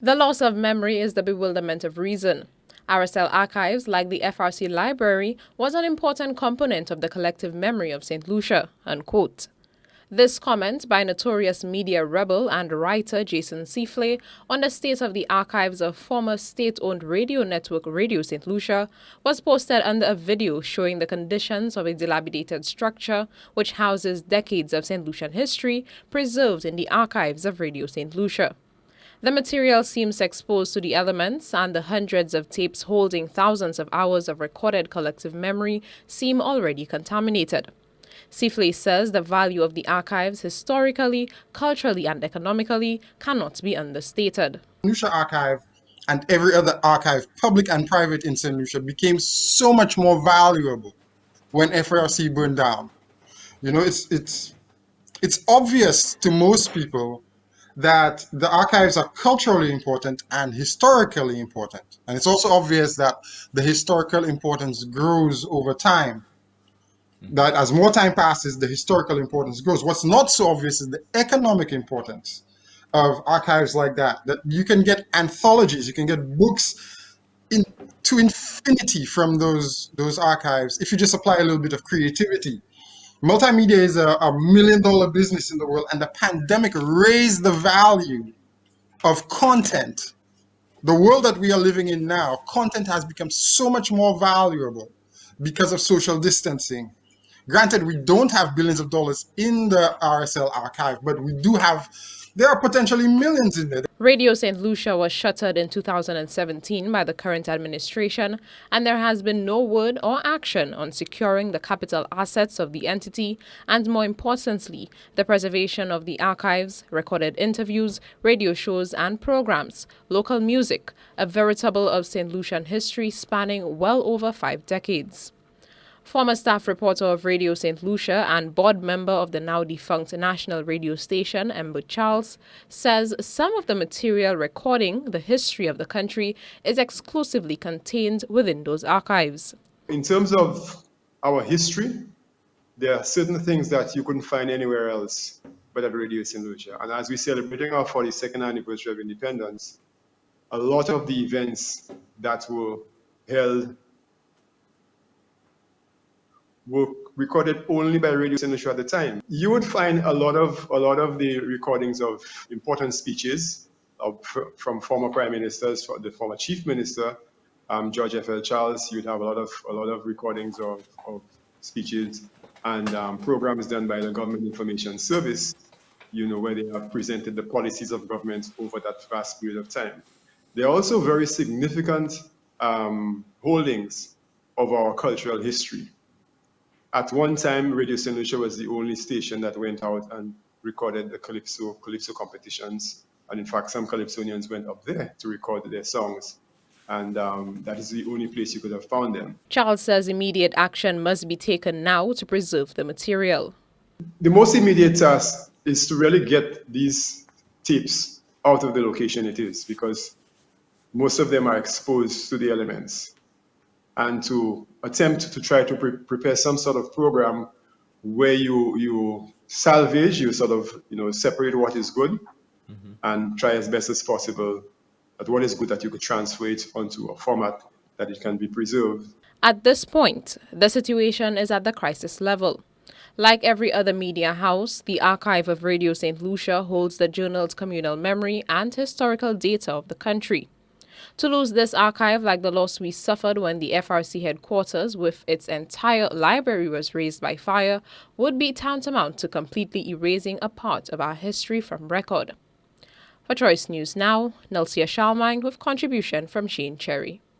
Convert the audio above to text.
The loss of memory is the bewilderment of reason. RSL archives, like the FRC library, was an important component of the collective memory of St. Lucia, unquote. This comment by notorious media rebel and writer Jason Seafley on the state of the archives of former state-owned radio network Radio St. Lucia was posted under a video showing the conditions of a dilapidated structure which houses decades of St. Lucian history preserved in the archives of Radio St. Lucia. The material seems exposed to the elements, and the hundreds of tapes holding thousands of hours of recorded collective memory seem already contaminated. Seafley says the value of the archives historically, culturally, and economically cannot be understated. Lucia Archive and every other archive, public and private in St. Lucia, became so much more valuable when FRC burned down. You know, it's obvious to most people that the archives are culturally important and historically important. And it's also obvious that the historical importance grows over time. That as more time passes, the historical importance grows. What's not so obvious is the economic importance of archives like that. That you can get anthologies, you can get books to infinity from those archives if you just apply a little bit of creativity. Multimedia is a $1 million business in the world, and the pandemic raised the value of content. The world that we are living in now, content has become so much more valuable because of social distancing. Granted, we don't have billions of dollars in the RSL archive, but there are potentially millions in there. Radio St. Lucia was shuttered in 2017 by the current administration, and there has been no word or action on securing the capital assets of the entity and, more importantly, the preservation of the archives, recorded interviews, radio shows and programs, local music, a veritable of St. Lucian history spanning well over 5 decades. Former staff reporter of Radio St. Lucia and board member of the now-defunct national radio station, Ember Charles, says some of the material recording the history of the country is exclusively contained within those archives. In terms of our history, there are certain things that you couldn't find anywhere else but at Radio St. Lucia. And as we're celebrating our 42nd anniversary of independence, a lot of the events that were held were recorded only by Radio St. Lucia at the time. You would find a lot of the recordings of important speeches from former prime ministers, the former chief minister, George F.L. Charles. You'd have a lot of recordings of speeches and programs done by the Government Information Service, where they have presented the policies of government over that vast period of time. There are also very significant holdings of our cultural history. At one time, Radio St. Lucia was the only station that went out and recorded the Calypso competitions. And in fact, some Calypsonians went up there to record their songs. And that is the only place you could have found them. Charles says immediate action must be taken now to preserve the material. The most immediate task is to really get these tapes out of the location it is, because most of them are exposed to the elements. And to attempt to try to prepare some sort of program where you salvage, you sort of separate what is good, and try as best as possible at what is good that you could transfer it onto a format that it can be preserved. At this point, the situation is at the crisis level. Like every other media house, the archive of Radio St. Lucia holds the journal's communal memory and historical data of the country. To lose this archive, like the loss we suffered when the FRC headquarters with its entire library was razed by fire, would be tantamount to completely erasing a part of our history from record. For Choice News Now, Nelsia Shalmine with contribution from Shane Cherry.